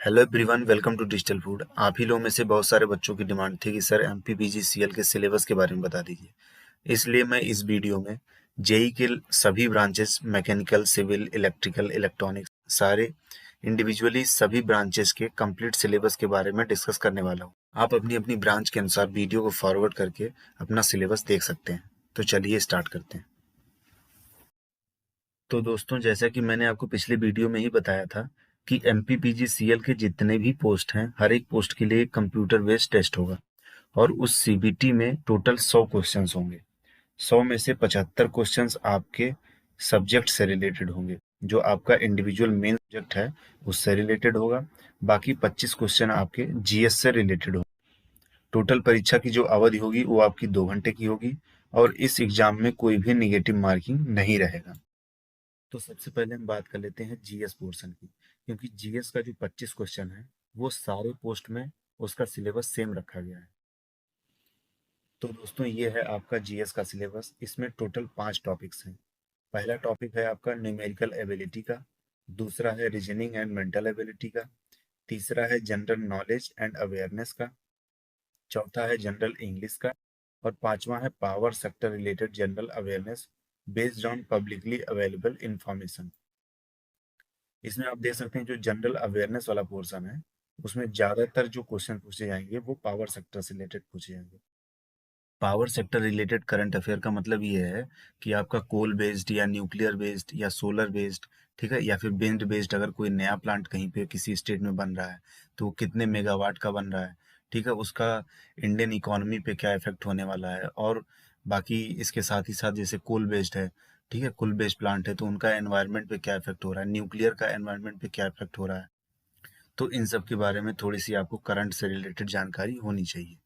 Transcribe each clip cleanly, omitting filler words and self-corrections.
Hello everyone, welcome to digital food. आप ही लोगों में से बहुत सारे बच्चों की डिमांड थी कि सर एमपीपीजीसीएल के सिलेबस के बारे में बता दीजिए। इसलिए मैं इस वीडियो में जेई के सभी branches, mechanical, civil, electrical, electronics, सारे इंडिविजुअली सभी ब्रांचेस के कंप्लीट सिलेबस के बारे में डिस्कस करने वाला हूँ। आप अपनी अपनी ब्रांच के अनुसार वीडियो को फॉरवर्ड करके अपना सिलेबस देख सकते हैं। तो चलिए स्टार्ट करते हैं। तो दोस्तों, जैसा कि मैंने आपको पिछले वीडियो में ही बताया था कि एमपीपीजीसीएल के जितने भी पोस्ट हैं, हर एक पोस्ट के लिए एक कंप्यूटर बेस्ड टेस्ट होगा और उस सीबीटी में टोटल 100 क्वेश्चंस होंगे। 100 में से 75 क्वेश्चंस आपके सब्जेक्ट से रिलेटेड होंगे, जो आपका इंडिविजुअल मेन सब्जेक्ट है उससे रिलेटेड होगा। बाकी 25 क्वेश्चन आपके जीएस से रिलेटेड होंगे। टोटल परीक्षा की जो अवधि होगी वो आपकी 2 घंटे की होगी और इस एग्जाम में कोई भी निगेटिव मार्किंग नहीं रहेगा। तो सबसे पहले हम बात कर लेते हैं जीएस पोर्शन की, क्योंकि जीएस का जो 25 क्वेश्चन है वो सारे पोस्ट में उसका सिलेबस सेम रखा गया है। तो दोस्तों, ये है आपका जीएस का सिलेबस। इसमें टोटल 5 टॉपिक्स हैं। पहला टॉपिक है आपका न्यूमेरिकल एबिलिटी का, दूसरा है रीजनिंग एंड मेंटल एबिलिटी का, तीसरा है जनरल नॉलेज एंड अवेयरनेस का, चौथा है जनरल इंग्लिश का और पांचवा है power sector related general awareness based on publicly available information. इसमें आप देख सकते हैं जो जनरल अवेयरनेस वाला पोर्शन है उसमें ज्यादातर जो क्वेश्चन पूछे जाएंगे वो पावर सेक्टर से रिलेटेड पूछे जाएंगे। Power sector related current affair का मतलब ये है कि आपका कोल बेस्ड या न्यूक्लियर बेस्ड या सोलर बेस्ड, ठीक है, या फिर विंड बेस्ड, अगर कोई नया प्लांट कहीं पे किसी स्टेट में बन रहा है तो वो कितने मेगावाट का बन रहा है, ठीक है, उसका इंडियन इकोनॉमी पे क्या इफेक्ट होने वाला है। और बाकी इसके साथ ही साथ जैसे कोल बेस्ड है, ठीक है, कोल बेस्ड प्लांट है तो उनका एनवायरनमेंट पे क्या इफेक्ट हो रहा है, न्यूक्लियर का एनवायरनमेंट पे क्या इफेक्ट हो रहा है। तो इन सब के बारे में थोड़ी सी आपको करंट से रिलेटेड जानकारी होनी चाहिए।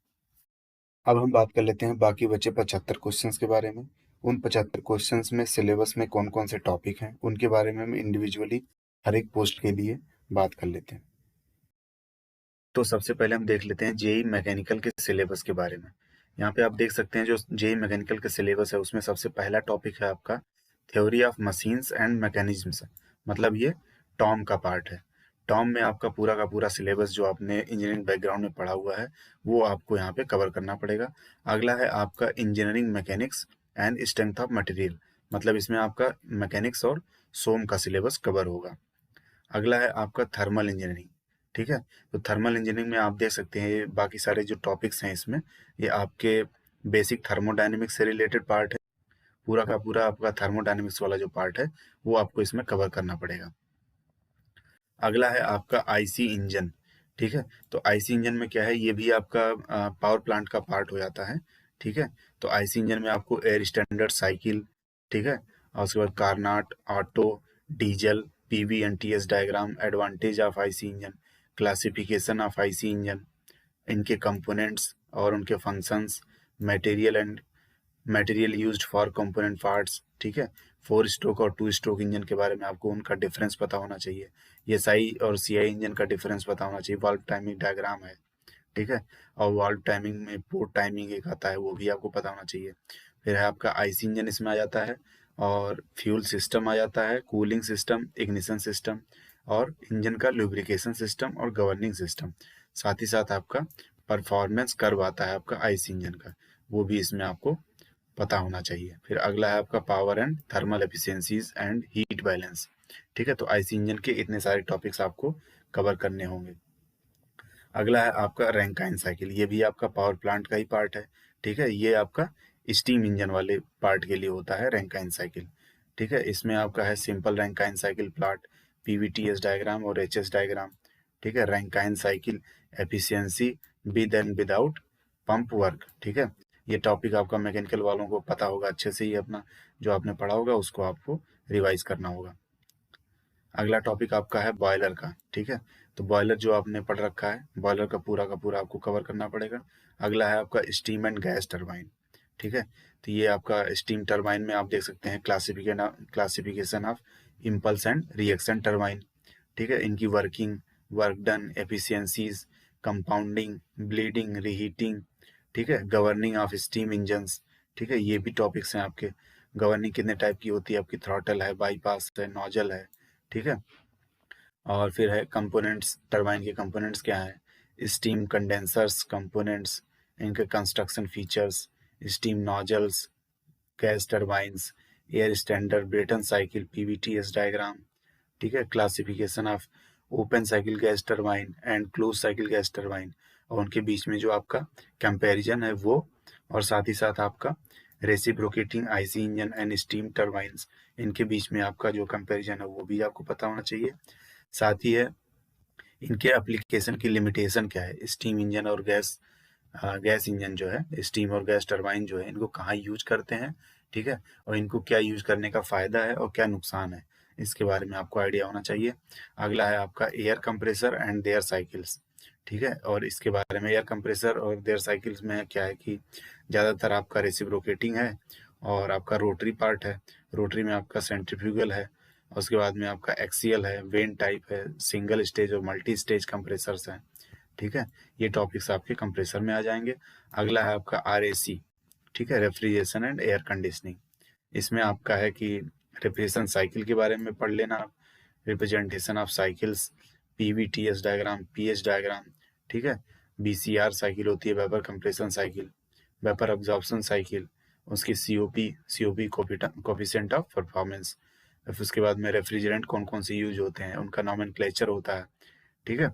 अब हम बात कर लेते हैं बाकी बचे 75 क्वेश्चंस के बारे में। उन 75 क्वेश्चंस में सिलेबस में कौन कौन से टॉपिक हैं उनके बारे में हम इंडिविजुअली हर एक पोस्ट के लिए बात कर लेते हैं। तो सबसे पहले हम देख लेते हैं जेई मैकेनिकल के सिलेबस के बारे में। यहाँ पे आप देख सकते हैं जो जेई मैकेनिकल का सिलेबस है उसमें सबसे पहला टॉपिक है आपका theory of machines and mechanisms. मतलब ये टॉम का पार्ट है। टॉम में आपका पूरा का पूरा सिलेबस जो आपने इंजीनियरिंग बैकग्राउंड में पढ़ा हुआ है वो आपको यहाँ पे कवर करना पड़ेगा। अगला है आपका engineering mechanics and strength of material. मतलब इसमें आपका मैकेनिक्स और सोम का सिलेबस कवर होगा। अगला है आपका थर्मल इंजीनियरिंग, ठीक है। तो थर्मल इंजीनियरिंग में आप देख सकते हैं ये बाकी सारे जो टॉपिक्स हैं इसमें ये आपके बेसिक थर्मोडायनेमिक्स से रिलेटेड पार्ट है। पूरा का पूरा आपका थर्मोडायनेमिक्स वाला जो पार्ट है वो आपको इसमें कवर करना पड़ेगा। अगला है आपका आईसी इंजन, ठीक है। तो आईसी इंजन में क्या है, ये भी आपका पावर प्लांट का पार्ट हो जाता है, ठीक है। तो आईसी इंजन में आपको एयर स्टैंडर्ड साइकिल, ठीक है, और उसके बाद Carnot, auto, diesel, PV and TS diagram, advantage of IC engine, classification of IC engine, इनके कंपोनेंट्स और उनके functions, material and material used for component parts, ठीक है। 4 स्ट्रोक और 2 स्ट्रोक इंजन के बारे में आपको उनका डिफरेंस पता होना चाहिए। एसआई और सीआई इंजन का डिफरेंस पता होना चाहिए। वाल्व टाइमिंग डायग्राम है, ठीक है। और वाल्व टाइमिंग में पोर्ट टाइमिंग एक आता है वो भी आपको पता होना चाहिए। फिर है आपका आईसी इंजन इसमें आ जाता है और फ्यूल सिस्टम आ जाता है, कूलिंग सिस्टम, इग्निशन सिस्टम और इंजन का लुब्रिकेशन सिस्टम और गवर्निंग सिस्टम। साथ ही साथ आपका परफॉर्मेंस कर्व आता है आपका आईसी इंजन का, वो भी इसमें आपको पता होना चाहिए। फिर अगला है आपका power and thermal efficiencies and heat balance, ठीक है। तो आईसी इंजन के इतने सारे टॉपिक्स आपको कवर करने होंगे। अगला है आपका रैंकाइन साइकिल, ये भी आपका पावर प्लांट का ही पार्ट है, ठीक है। ये आपका स्टीम इंजन वाले पार्ट के लिए होता है रैंकाइन साइकिल, ठीक है। इसमें आपका है simple Rankine cycle plot, PVTS diagram और एचएस डायग्राम, ठीक है। Rankine cycle efficiency with and without pump work, ठीक है। ये टॉपिक आपका मैकेनिकल वालों को पता होगा अच्छे से ही, अपना जो आपने पढ़ा होगा उसको आपको रिवाइज करना होगा। अगला टॉपिक आपका है बॉयलर का, ठीक है। तो बॉयलर जो आपने पढ़ रखा है, बॉयलर का पूरा आपको कवर करना पड़ेगा। अगला है आपका स्टीम एंड गैस टरबाइन, ठीक है। तो ये आपका स्टीम टरबाइन में आप देख सकते हैं classification of impulse and reaction turbine, ठीक है। इनकी working, work done, efficiencies, compounding, bleeding, reheating, ठीक है, गवर्निंग ऑफ स्टीम इंजन्स, ठीक है। ये भी टॉपिक्स हैं आपके। गवर्निंग कितने टाइप की होती है आपकी, थ्रॉटल है, बाईपास है, नोजल है, ठीक है। और फिर है कंपोनेंट्स, टरबाइन के कंपोनेंट्स क्या है, स्टीम कंडेंसर्स कंपोनेंट्स, इनके construction features, steam nozzles, gas turbines, air standard Brayton cycle, PVTS diagram, ठीक है, classification of open cycle gas turbine and close cycle gas turbine, और उनके बीच में जो आपका कंपैरिजन है वो, और साथ ही साथ आपका reciprocating IC engine and steam turbines, इनके बीच में आपका जो कंपैरिजन है वो भी आपको पता होना चाहिए। साथ ही है इनके एप्लीकेशन की लिमिटेशन क्या है, स्टीम इंजन और गैस इंजन जो है, स्टीम और गैस टरबाइन जो है, इनको कहाँ यूज करते हैं, ठीक है, और इनको क्या यूज करने का फायदा है और क्या नुकसान है, इसके बारे में आपको आइडिया होना चाहिए। अगला है आपका air compressor and their cycles, ठीक है, और इसके बारे में एयर कंप्रेसर और देयर साइकिल्स में क्या है कि ज़्यादातर आपका रेसिप्रोकेटिंग है और आपका रोटरी पार्ट है। रोटरी में आपका सेंट्रीफ्यूगल है, और उसके बाद में आपका एक्सियल है, वेन टाइप है, सिंगल स्टेज और मल्टी स्टेज कंप्रेसर्स हैं, ठीक है, ये टॉपिक्स आपके कंप्रेसर में आ जाएंगे। अगला है आपका आरएसी, ठीक है, रेफ्रिजरेशन एंड एयर कंडीशनिंग, इसमें आपका है कि रेफ्रिजरेशन साइकिल के बारे में पढ़ लेना आप, representation of cycles, PVTS diagram, PH diagram, ठीक है, बीसीआर साइकिल होती है, vapour compression cycle, vapour absorption cycle, उसकी सीओपी कोफिशिएंट ऑफ परफॉर्मेंस, फिर उसके बाद में रेफ्रिजरेंट कौन कौन से यूज होते हैं, उनका नॉमेनक्लेचर होता है, ठीक है,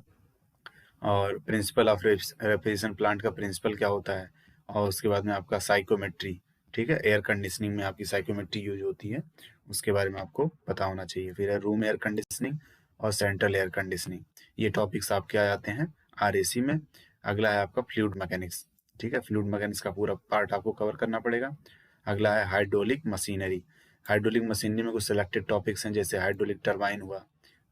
और प्रिंसिपल ऑफ रेफ्रिजरेशन प्लांट का प्रिंसिपल क्या होता है, और उसके बाद में आपका साइकोमेट्री, ठीक है, एयर कंडीशनिंग में आपकी साइकोमेट्री यूज होती है, उसके बारे में आपको पता होना चाहिए। फिर है रूम एयर कंडीशनिंग और सेंट्रल एयर कंडीशनिंग, ये टॉपिक्स आपके आ जाते हैं आरएसी में। अगला है आपका फ्लूइड मैकेनिक्स, ठीक है, फ्लूइड मैकेनिक्स का पूरा पार्ट आपको कवर करना पड़ेगा। अगला है हाइड्रोलिक मशीनरी, हाइड्रोलिक मशीनरी में कुछ सिलेक्टेड टॉपिक्स हैं, जैसे हाइड्रोलिक टरबाइन हुआ,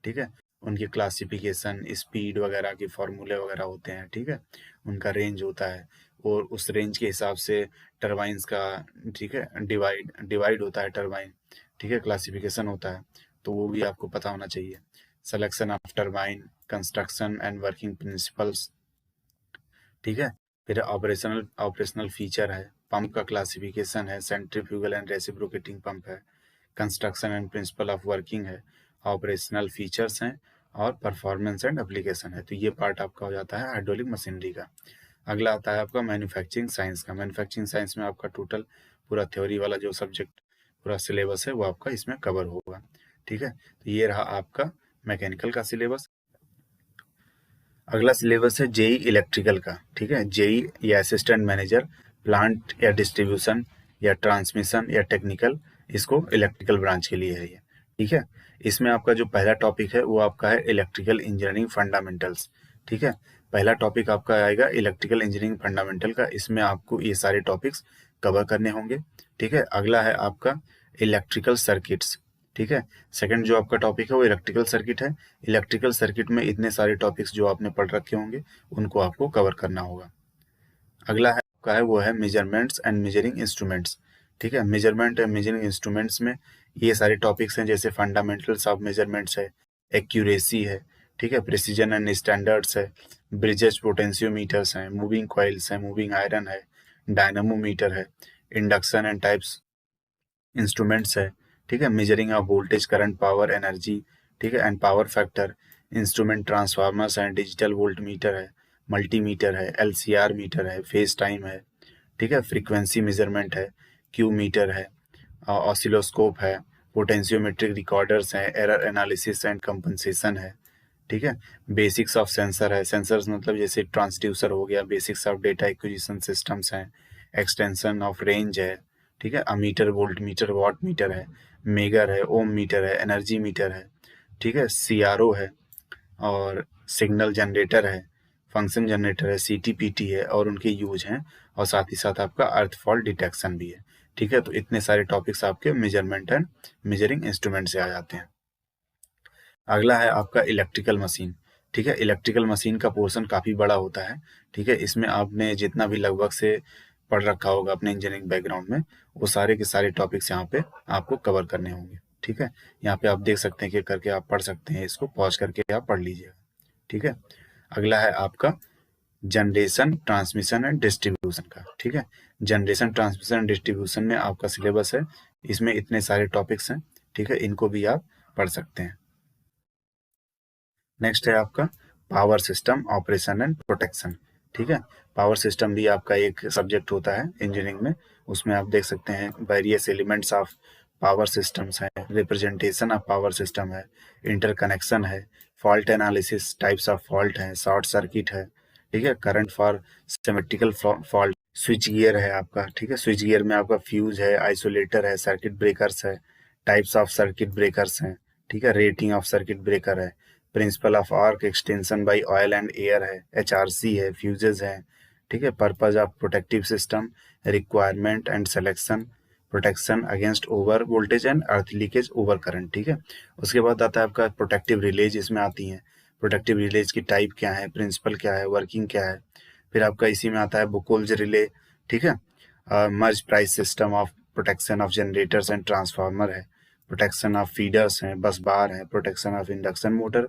ठीक है, उनकी क्लासिफिकेशन, स्पीड वगैरह के फॉर्मूले वगैरह होते हैं, ठीक है, उनका रेंज होता है, और उस रेंज के हिसाब से टरबाइंस का, ठीक है, डिवाइड होता है टरबाइन, ठीक है, क्लासिफिकेशन होता है, तो वो भी आपको पता होना चाहिए। Selection of turbine, construction and working principles, ठीक है, फिर ऑपरेशनल फीचर है, पंप का क्लासिफिकेशन है, सेंट्रीफ्यूगल एंड रेसिप्रोकेटिंग पंप है, construction and principle of working है, ऑपरेशनल फीचर्स हैं, और परफॉर्मेंस एंड एप्लीकेशन है। तो ये पार्ट आपका हो जाता है हाइड्रोलिक मशीनरी का। अगला आता है आपका मैन्युफैक्चरिंग साइंस का। मैन्युफैक्चरिंग साइंस में आपका टोटल पूरा थ्योरी वाला जो सब्जेक्ट पूरा सिलेबस है वो आपका इसमें कवर होगा, ठीक है, तो ये रहा आपका मैकेनिकल का सिलेबस। अगला सिलेबस है जेई इलेक्ट्रिकल का, ठीक है, जेई या असिस्टेंट मैनेजर प्लांट या डिस्ट्रीब्यूशन या ट्रांसमिशन या टेक्निकल, इसको इलेक्ट्रिकल ब्रांच के लिए है ये, ठीक है। इसमें आपका जो पहला टॉपिक है वो आपका है इलेक्ट्रिकल इंजीनियरिंग फंडामेंटल्स, ठीक है, पहला टॉपिक आपका आएगा इलेक्ट्रिकल इंजीनियरिंग फंडामेंटल का, इसमें आपको ये सारे टॉपिक्स कवर करने होंगे, ठीक है। अगला है आपका इलेक्ट्रिकल सर्किट्स, ठीक है, सेकंड जो आपका टॉपिक है वो इलेक्ट्रिकल सर्किट है। इलेक्ट्रिकल सर्किट में इतने सारे टॉपिक्स जो आपने पढ़ रखे होंगे उनको आपको कवर करना होगा। अगला है आपका है वो है मेजरमेंट्स एंड मेजरिंग इंस्ट्रूमेंट्स, ठीक है, मेजरमेंट एंड मेजरिंग इंस्ट्रूमेंट्स में ये सारे टॉपिक्स हैं, जैसे फंडामेंटल्स ऑफ मेजरमेंट्स है, एक्यूरेसी है, ठीक है, प्रिसीजन एंड स्टैंडर्ड्स है, ब्रिजेस पोटेंशियोमीटर्स हैं, मूविंग कॉइल्स हैं, मूविंग आयरन है, डायनामोमीटर है, इंडक्शन एंड टाइप्स इंस्ट्रूमेंट्स है, ठीक है, measuring of voltage current power energy, ठीक है, and power factor, instrument transformers and digital volt meter है, मल्टीमीटर है, एलसीआर मीटर है, फेज टाइम है, ठीक है, फ्रीक्वेंसी मेजरमेंट है, क्यू मीटर है, ऑसिलोस्कोप है, पोटेंशियोमेट्रिक रिकॉर्डर्स हैं, एरर एनालिसिस एंड कंपनसेशन है, ठीक है, बेसिक्स ऑफ सेंसर है, सेंसर्स मतलब जैसे ट्रांसड्यूसर हो गया, basics of data acquisition systems हैं, एक्सटेंशन ऑफ रेंज है, ठीक है, ammeter, volt meter, watt meter है, मेगर है, ओम मीटर है, एनर्जी मीटर है, ठीक है, सीआरओ है, और सिग्नल जनरेटर है, फंक्शन जनरेटर है, सीटीपीटी है, और उनके यूज हैं, और साथ ही साथ आपका अर्थ फॉल डिटेक्शन भी है, ठीक है। तो इतने सारे टॉपिक्स आपके मेजरमेंट एंड मेजरिंग इंस्ट्रूमेंट से आ जाते हैं। अगला है आपका इलेक्ट्रिकल मशीन, ठीक है, इलेक्ट्रिकल मशीन का पोर्शन काफ़ी बड़ा होता है, ठीक है, इसमें आपने जितना भी लगभग से पढ़ रखा होगा अपने इंजीनियरिंग बैकग्राउंड में, वो सारे के सारे टॉपिक्स यहाँ पे आपको कवर करने होंगे, ठीक है। यहाँ पे आप देख सकते हैं कि करके आप पढ़ सकते हैं, इसको पॉज करके आप पढ़ लीजिएगा, ठीक है। अगला है आपका जनरेशन, ट्रांसमिशन एंड डिस्ट्रीब्यूशन का, ठीक है, जनरेशन, ट्रांसमिशन एंड डिस्ट्रीब्यूशन में आपका सिलेबस है, इसमें इतने सारे टॉपिक्स हैं, ठीक है, इनको भी आप पढ़ सकते हैं। नेक्स्ट है आपका power system operation and protection. ठीक है, पावर सिस्टम भी आपका एक सब्जेक्ट होता है इंजीनियरिंग में। उसमें आप देख सकते हैं various elements of power systems है, रिप्रेजेंटेशन ऑफ पावर सिस्टम है, इंटरकनेक्शन है, fault analysis, types of fault है, शॉर्ट सर्किट है, ठीक है, current for symmetrical fault, switch gear है आपका। ठीक है, स्विच गियर में आपका फ्यूज है, आइसोलेटर है, सर्किट ब्रेकर्स है, टाइप्स ऑफ सर्किट ब्रेकर्स हैं, ठीक है, रेटिंग ऑफ सर्किट ब्रेकर है, principle of arc extension by oil and air है, एचआरसी है, फ्यूजेस है, ठीक है, purpose of protective system, requirement and selection, protection against over voltage and earth leakage over current. ठीक है, उसके बाद आता है आपका प्रोटेक्टिव रिलेज, इसमें आती हैं प्रोटेक्टिव रिलेज की टाइप क्या है, प्रिंसिपल क्या है, वर्किंग क्या है। फिर आपका इसी में आता है बुकोल्ज रिले। ठीक है, Merz Price system of protection of generators and transformer है, प्रोटेक्शन ऑफ फीडर्स हैं, बस बार है, protection of induction motor,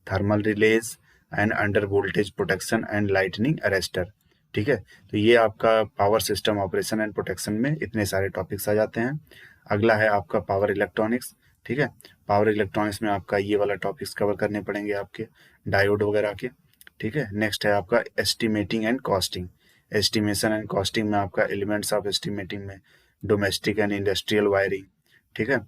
thermal relays and under voltage protection and lightning arrester. ठीक है, तो ये आपका power system operation and protection में इतने सारे टॉपिक्स आ जाते हैं। अगला है आपका पावर इलेक्ट्रॉनिक्स। ठीक है, पावर इलेक्ट्रॉनिक्स में आपका ये वाला टॉपिक्स कवर करने पड़ेंगे आपके, डायोड वगैरह के। ठीक है, नेक्स्ट है आपका estimating and costing. Estimation and costing में आपका एलिमेंट्स ऑफ एस्टिमेटिंग में डोमेस्टिक एंड इंडस्ट्रियल वायरिंग, ठीक है,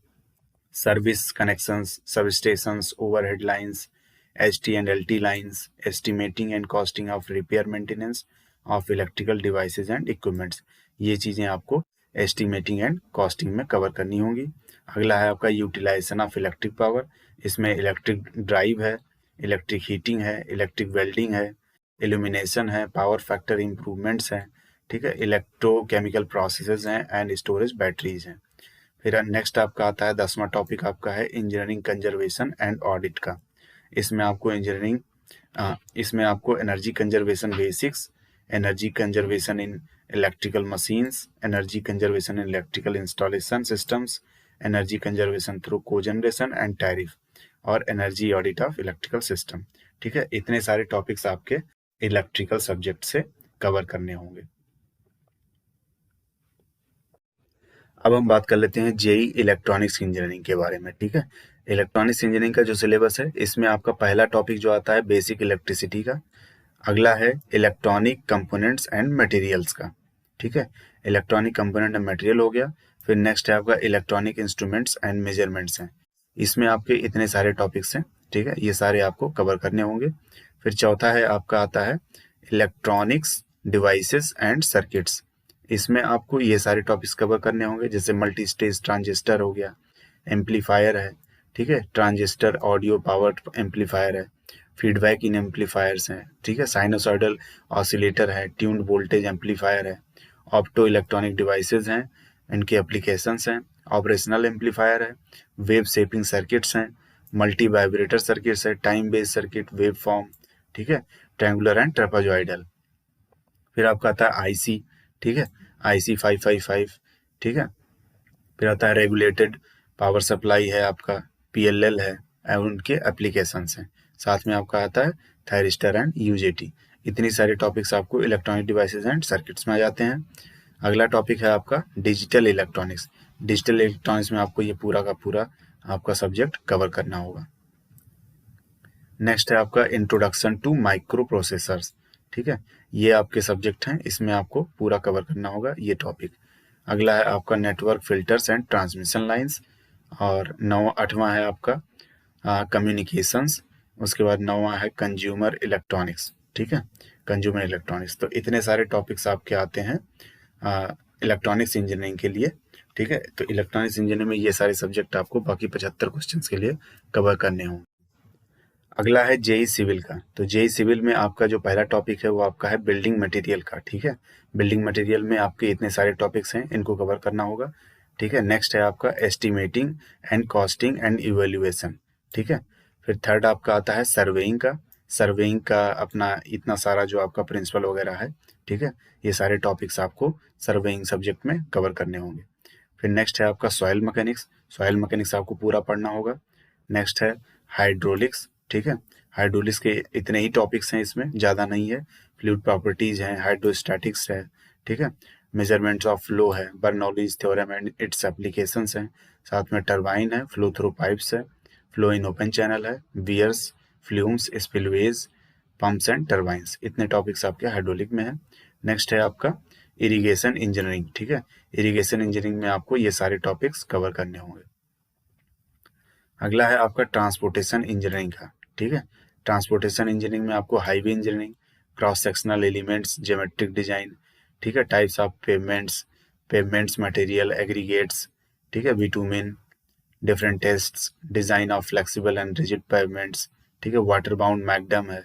service connections, substations, overhead lines, ST and LT lines, estimating and costing of repair maintenance of electrical devices and equipments. ये चीज़ें आपको estimating and costing में cover करनी होंगी। अगला है आपका यूटिलाइजेशन ऑफ इलेक्ट्रिक पावर। इसमें इलेक्ट्रिक ड्राइव है, इलेक्ट्रिक हीटिंग है, इलेक्ट्रिक वेल्डिंग है, इल्यूमिनेशन है, पावर फैक्टर इम्प्रूवमेंट्स हैं, ठीक है, इलेक्ट्रोकेमिकल प्रोसेसेस हैं एंड स्टोरेज बैटरीज हैं। फिर नेक्स्ट आपका आता है 10वां टॉपिक आपका है इंजीनियरिंग कंजर्वेशन एंड ऑडिट का। इसमें आपको इसमें आपको energy conservation basics, energy conservation in electrical machines, energy conservation in electrical installation systems, energy conservation through cogeneration and tariff, और energy audit of electrical system. ठीक है, इतने सारे टॉपिक्स आपके इलेक्ट्रिकल सब्जेक्ट से कवर करने होंगे। अब हम बात कर लेते हैं जेई इलेक्ट्रॉनिक्स इंजीनियरिंग के बारे में। ठीक है, इलेक्ट्रॉनिक्स इंजीनियरिंग का जो सिलेबस है, इसमें आपका पहला टॉपिक जो आता है बेसिक इलेक्ट्रिसिटी का, अगला है इलेक्ट्रॉनिक कंपोनेंट्स एंड मटेरियल्स का। ठीक है, इलेक्ट्रॉनिक कंपोनेंट एंड मटेरियल हो गया। फिर नेक्स्ट है आपका इलेक्ट्रॉनिक इंस्ट्रूमेंट्स एंड मेजरमेंट्स हैं। इसमें आपके इतने सारे टॉपिक्स हैं, ठीक है, ये सारे आपको कवर करने होंगे। फिर चौथा है आपका आता है इलेक्ट्रॉनिक्स डिवाइसेस एंड सर्किट्स। इसमें आपको ये सारे टॉपिक्स कवर करने होंगे, जैसे मल्टी स्टेज ट्रांजिस्टर हो गया, एम्पलीफायर है, ठीक है, ट्रांजिस्टर ऑडियो पावर एम्पलीफायर है, फीडबैक इन एम्पलीफायर्स हैं, ठीक है, साइनोसॉइडल ऑसिलेटर है, ट्यून्ड वोल्टेज एम्पलीफायर है, ऑप्टो इलेक्ट्रॉनिक डिवाइसेस हैं, इनके एप्लीकेशंस हैं, ऑपरेशनल एम्पलीफायर है, वेव शेपिंग सर्किट्स हैं, मल्टी वाइब्रेटर सर्किट्स है, time based circuit, wave form, ठीक है, ट्रायंगुलर एंड ट्रेपेजॉइडल। फिर आपका आता है आईसी, ठीक है, आईसी 555, ठीक है, फिर आता है रेगुलेटेड पावर सप्लाई है आपका, पीएलएल है, और उनके एप्लीकेशंस हैं। साथ में आपका आता है थायरिस्टर एंड यूजेटी। इतनी सारे टॉपिक्स आपको इलेक्ट्रॉनिक डिवाइसेस एंड सर्किट्स में आ जाते हैं। अगला टॉपिक है आपका डिजिटल इलेक्ट्रॉनिक्स। डिजिटल इलेक्ट्रॉनिक्स में आपको ये पूरा का पूरा आपका सब्जेक्ट कवर करना होगा। नेक्स्ट है आपका इंट्रोडक्शन टू माइक्रो प्रोसेसर्स। ठीक है, ये आपके सब्जेक्ट हैं, इसमें आपको पूरा कवर करना होगा ये टॉपिक। अगला है आपका network filters and transmission lines, और 8वां है आपका कम्युनिकेशंस। उसके बाद 9वां है कंज्यूमर इलेक्ट्रॉनिक्स। ठीक है, कंज्यूमर इलेक्ट्रॉनिक्स। तो इतने सारे टॉपिक्स आपके आते हैं इलेक्ट्रॉनिक्स इंजीनियरिंग के लिए। ठीक है, तो इलेक्ट्रॉनिक्स इंजीनियरिंग में ये सारे सब्जेक्ट आपको बाकी 75 क्वेश्चन के लिए कवर करने होंगे। अगला है जेई सिविल का। तो जेई सिविल में आपका जो पहला टॉपिक है वो आपका है बिल्डिंग मटेरियल का। ठीक है, बिल्डिंग मटेरियल में आपके इतने सारे टॉपिक्स हैं, इनको कवर करना होगा। ठीक है, नेक्स्ट है आपका estimating and costing and evaluation. ठीक है, फिर थर्ड आपका आता है सर्वेइंग का। सर्वेइंग का अपना इतना सारा जो आपका प्रिंसिपल वगैरह है, ठीक है, ये सारे टॉपिक्स आपको सर्वेइंग सब्जेक्ट में कवर करने होंगे। फिर नेक्स्ट है आपका सॉइल मैकेनिक्स। सॉइल मैकेनिक्स आपको पूरा पढ़ना होगा। नेक्स्ट है हाइड्रोलिक्स। ठीक है, हाइड्रोलिक्स के इतने ही टॉपिक्स हैं, इसमें ज़्यादा नहीं है। फ्लूइड प्रॉपर्टीज हैं, हाइड्रोस्टैटिक्स है, ठीक है, मेजरमेंट्स ऑफ फ्लो है, Bernoulli's theorem and its applications हैं, साथ में टरबाइन है, फ्लो थ्रू पाइप्स है, फ्लो इन ओपन चैनल है, weirs, flumes, spillways, pumps and turbines. इतने टॉपिक्स आपके हाइड्रोलिक में हैं। नेक्स्ट है आपका इरिगेशन इंजीनियरिंग। ठीक है, इरिगेशन इंजीनियरिंग में आपको ये सारे टॉपिक्स कवर करने होंगे। अगला है आपका ट्रांसपोर्टेशन इंजीनियरिंग का। ठीक है, ट्रांसपोर्टेशन इंजीनियरिंग में आपको highway engineering, cross sectional elements, geometric design, ठीक है, types of pavements, pavements material, aggregates, ठीक है, bitumen, different tests, design of flexible and rigid pavements, ठीक है, वाटर बाउंड मैकडम है,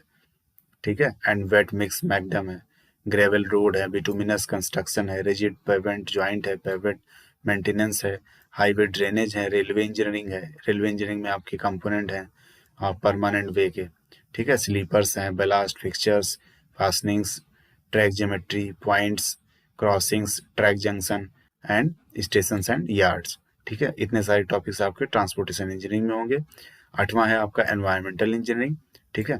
ठीक है, एंड वेट मिक्स मैकडम है, ग्रेवल रोड है, बिटुमिनस कंस्ट्रक्शन है, रिजिड पेवेंट ज्वाइंट है, पेवेंट मेंटेनेंस है, हाईवे ड्रेनेज है, रेलवे इंजीनियरिंग है। रेलवे इंजीनियरिंग में आपके कंपोनेंट हैं परमानेंट वे के, ठीक है, स्लीपर्स हैं, ballast fixtures, fastenings, track geometry, points, crossings, track junction and station and yards. ठीक है, इतने सारे टॉपिक्स आपके ट्रांसपोर्टेशन इंजीनियरिंग में होंगे। 8वां है आपका एनवायरमेंटल इंजीनियरिंग। ठीक है,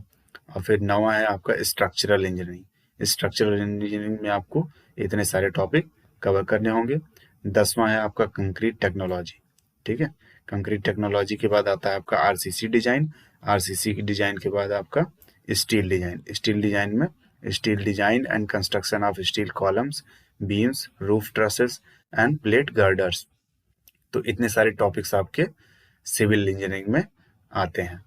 और फिर 9वां है आपका स्ट्रक्चरल इंजीनियरिंग। स्ट्रक्चरल इंजीनियरिंग में आपको इतने सारे टॉपिक कवर करने होंगे। 10वां है आपका कंक्रीट टेक्नोलॉजी। ठीक है, कंक्रीट टेक्नोलॉजी के बाद आता है आपका आरसीसी डिजाइन। आरसीसी डिजाइन के बाद आपका स्टील डिजाइन। स्टील डिजाइन में steel design and construction of steel columns, beams, roof trusses end plate girders. तो इतने सारे टॉपिक्स आपके सिविल इंजीनियरिंग में आते हैं।